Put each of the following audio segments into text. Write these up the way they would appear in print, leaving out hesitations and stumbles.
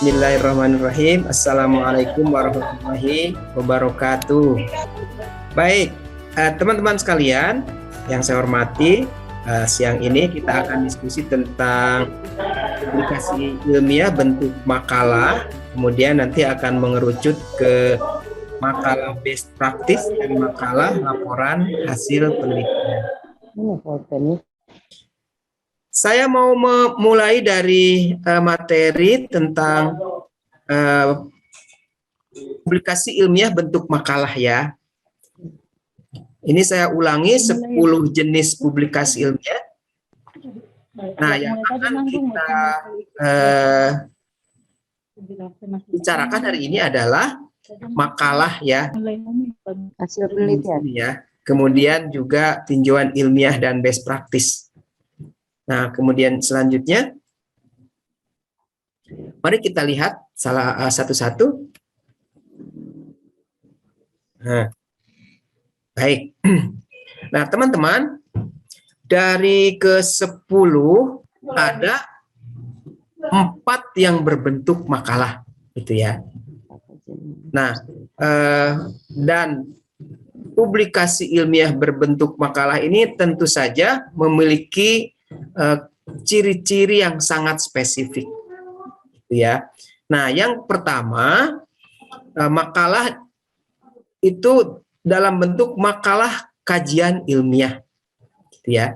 Bismillahirrahmanirrahim. Assalamualaikum warahmatullahi wabarakatuh. Baik, teman-teman sekalian yang saya hormati, siang ini kita akan diskusi tentang publikasi ilmiah bentuk makalah, kemudian nanti akan mengerucut ke makalah best practice dan makalah laporan hasil penelitian. Saya mau memulai dari materi tentang publikasi ilmiah bentuk makalah ya. Ini saya ulangi 10 jenis publikasi ilmiah. Nah, yang akan kita bicarakan hari ini adalah makalah ya, hasil penelitian ya. Kemudian juga tinjauan ilmiah dan best practice. Nah, kemudian selanjutnya, mari kita lihat satu-satu. Nah, baik. Nah, teman-teman, dari ke-10 ada 4 yang berbentuk makalah, gitu ya. Nah, dan publikasi ilmiah berbentuk makalah ini tentu saja memiliki ciri-ciri yang sangat spesifik, gitu ya. Nah, yang pertama, makalah itu dalam bentuk makalah kajian ilmiah, gitu ya.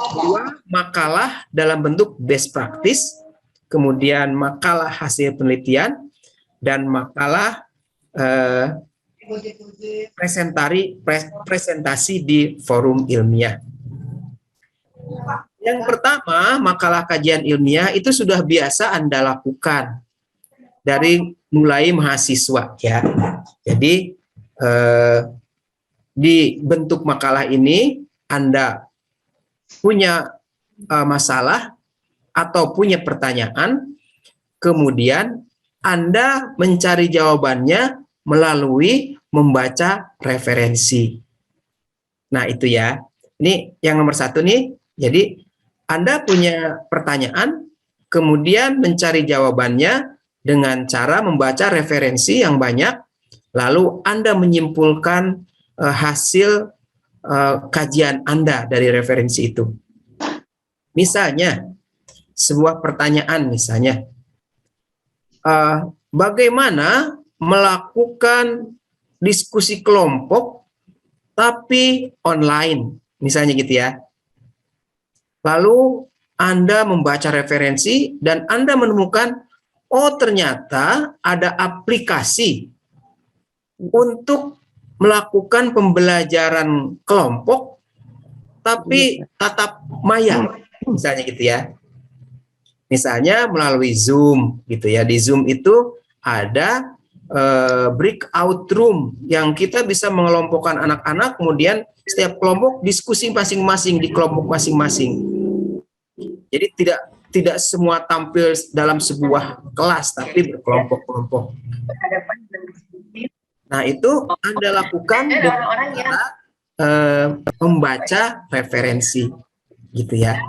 Kedua, makalah dalam bentuk best practice, kemudian makalah hasil penelitian, dan makalah presentasi di forum ilmiah. Yang pertama, makalah kajian ilmiah itu sudah biasa Anda lakukan dari mulai mahasiswa ya. Jadi di bentuk makalah ini Anda punya masalah atau punya pertanyaan, kemudian Anda mencari jawabannya melalui membaca referensi. Nah, itu ya. Ini yang nomor 1 nih. Jadi, Anda punya pertanyaan, kemudian mencari jawabannya dengan cara membaca referensi yang banyak, lalu Anda menyimpulkan hasil kajian Anda dari referensi itu. Misalnya, sebuah pertanyaan misalnya, bagaimana melakukan diskusi kelompok tapi online, misalnya gitu ya. Lalu Anda membaca referensi dan Anda menemukan, oh ternyata ada aplikasi untuk melakukan pembelajaran kelompok tapi tatap maya, misalnya gitu ya. Misalnya melalui Zoom gitu ya. Di Zoom itu ada breakout room yang kita bisa mengelompokkan anak-anak, kemudian setiap kelompok diskusi masing-masing di kelompok masing-masing. Jadi tidak semua tampil dalam sebuah kelas, tapi berkelompok-kelompok. Nah, itu Anda lakukan dengan cara membaca referensi, gitu ya.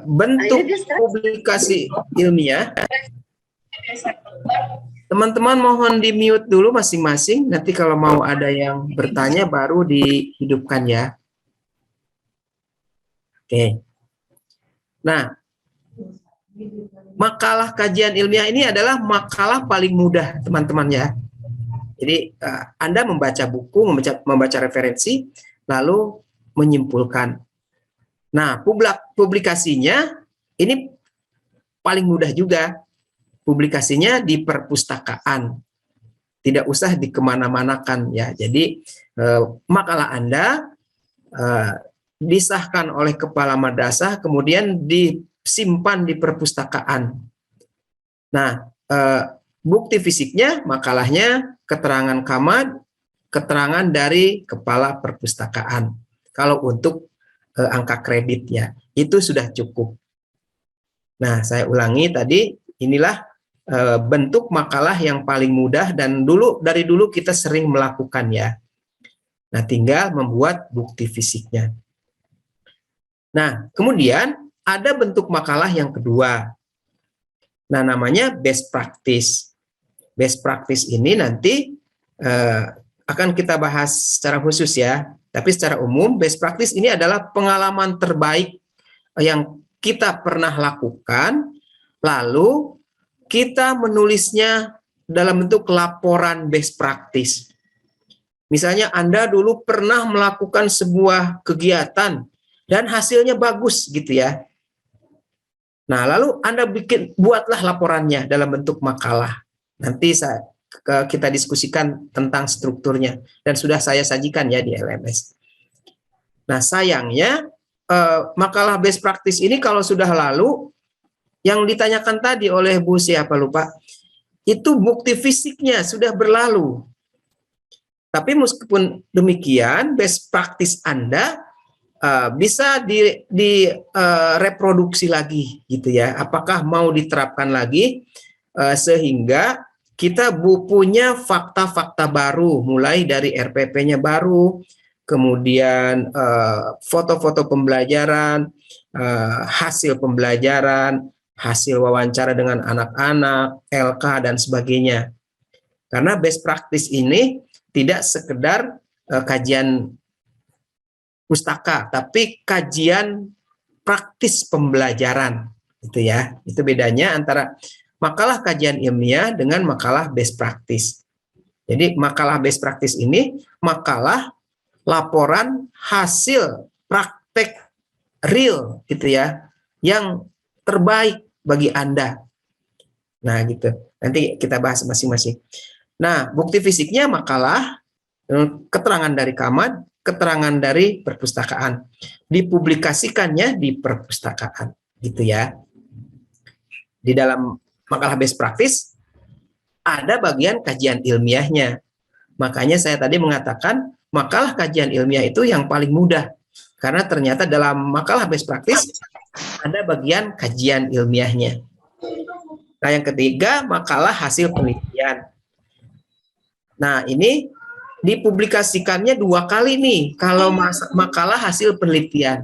Bentuk publikasi ilmiah, teman-teman mohon di mute dulu masing-masing, nanti kalau mau ada yang bertanya baru dihidupkan ya. Oke. Nah, makalah kajian ilmiah ini adalah makalah paling mudah, teman-teman ya. Jadi Anda membaca buku, membaca referensi, lalu menyimpulkan. Nah, publikasinya ini paling mudah juga. Publikasinya di perpustakaan. Tidak usah dikemana-manakan ya. Jadi makalah Anda disahkan oleh kepala madrasah, kemudian disimpan di perpustakaan. Nah, bukti fisiknya, makalahnya, keterangan kamad, keterangan dari kepala perpustakaan. Kalau untuk angka kreditnya, itu sudah cukup. Nah, saya ulangi tadi, inilah bentuk makalah yang paling mudah dan dari dulu kita sering melakukan ya. Nah, tinggal membuat bukti fisiknya. Nah, kemudian ada bentuk makalah yang kedua. Nah, namanya best practice. Best practice ini nanti akan kita bahas secara khusus ya. Tapi secara umum, best practice ini adalah pengalaman terbaik yang kita pernah lakukan, lalu kita menulisnya dalam bentuk laporan best practice. Misalnya Anda dulu pernah melakukan sebuah kegiatan dan hasilnya bagus gitu ya. Nah, lalu Anda buatlah laporannya dalam bentuk makalah. Nanti kita diskusikan tentang strukturnya dan sudah saya sajikan ya di LMS. Nah, sayangnya makalah best practice ini kalau sudah lalu, yang ditanyakan tadi oleh Bu siapa lupa, itu bukti fisiknya sudah berlalu. Tapi meskipun demikian, best practice Anda bisa direproduksi lagi gitu ya. Apakah mau diterapkan lagi sehingga kita punya fakta-fakta baru, mulai dari RPP-nya baru, kemudian foto-foto pembelajaran, hasil pembelajaran, hasil wawancara dengan anak-anak, LK, dan sebagainya. Karena best practice ini tidak sekedar kajian pustaka, tapi kajian praktis pembelajaran, gitu ya. Itu bedanya antara makalah kajian ilmiah dengan makalah best practice. Jadi makalah best practice ini makalah laporan hasil praktek real gitu ya, yang terbaik bagi Anda. Nah gitu, nanti kita bahas masing-masing. Nah, bukti fisiknya makalah, keterangan dari Kamad, keterangan dari perpustakaan. Dipublikasikannya di perpustakaan gitu ya. Di dalam makalah best practice ada bagian kajian ilmiahnya. Makanya saya tadi mengatakan makalah kajian ilmiah itu yang paling mudah. Karena ternyata dalam makalah best practice ada bagian kajian ilmiahnya. Nah, yang ketiga, makalah hasil penelitian. Nah, ini dipublikasikannya 2 kali nih kalau makalah hasil penelitian.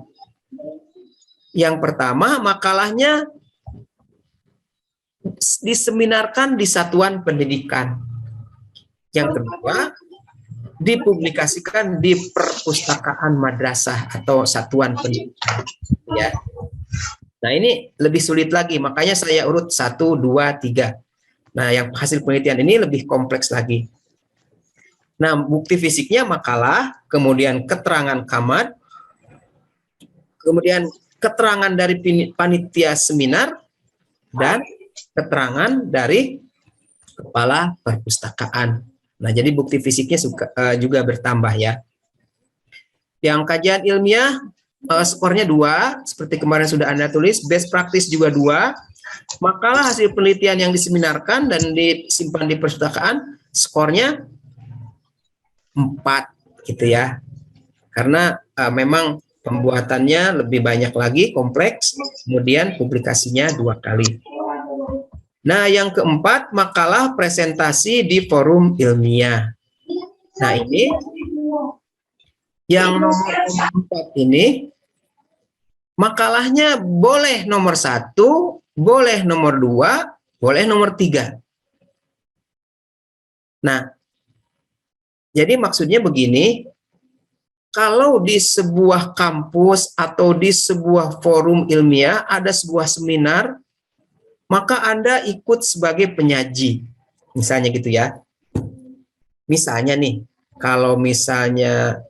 Yang pertama, makalahnya diseminarkan di satuan pendidikan. Yang kedua, dipublikasikan di perpustakaan madrasah atau satuan pendidikan. Ya. Nah, ini lebih sulit lagi, makanya saya urut 1, 2, 3. Nah, yang hasil penelitian ini lebih kompleks lagi. Nah, bukti fisiknya makalah, kemudian keterangan Kamad, kemudian keterangan dari panitia seminar, dan keterangan dari kepala perpustakaan. Nah, jadi bukti fisiknya juga bertambah ya. Yang kajian ilmiah skornya 2, seperti kemarin sudah Anda tulis, best practice juga 2, makalah hasil penelitian yang diseminarkan dan disimpan di perpustakaan skornya 4 gitu ya. Karena memang pembuatannya lebih banyak lagi, kompleks, kemudian publikasinya 2 kali. Nah, yang keempat, makalah presentasi di forum ilmiah. Nah, ini yang nomor 4 ini, makalahnya boleh nomor 1, boleh nomor 2, boleh nomor 3. Nah, jadi maksudnya begini, kalau di sebuah kampus atau di sebuah forum ilmiah ada sebuah seminar, maka Anda ikut sebagai penyaji, misalnya gitu ya. Misalnya nih, kalau misalnya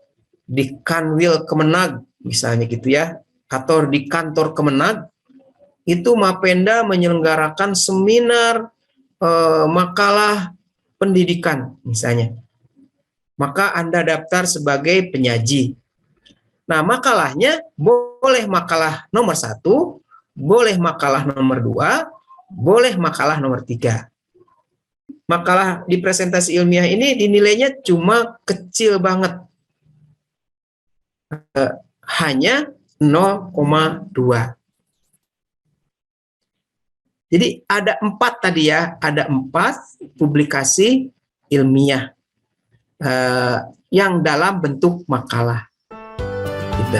di Kanwil Kemenag, misalnya gitu ya, atau di kantor Kemenag, itu Mapenda menyelenggarakan seminar makalah pendidikan, misalnya. Maka Anda daftar sebagai penyaji. Nah, makalahnya boleh makalah nomor 1, boleh makalah nomor 2, boleh makalah nomor 3. Makalah di presentasi ilmiah ini dinilainya cuma kecil banget. Hanya 0,2. Jadi ada 4 tadi ya, ada 4 publikasi ilmiah yang dalam bentuk makalah. Gitu.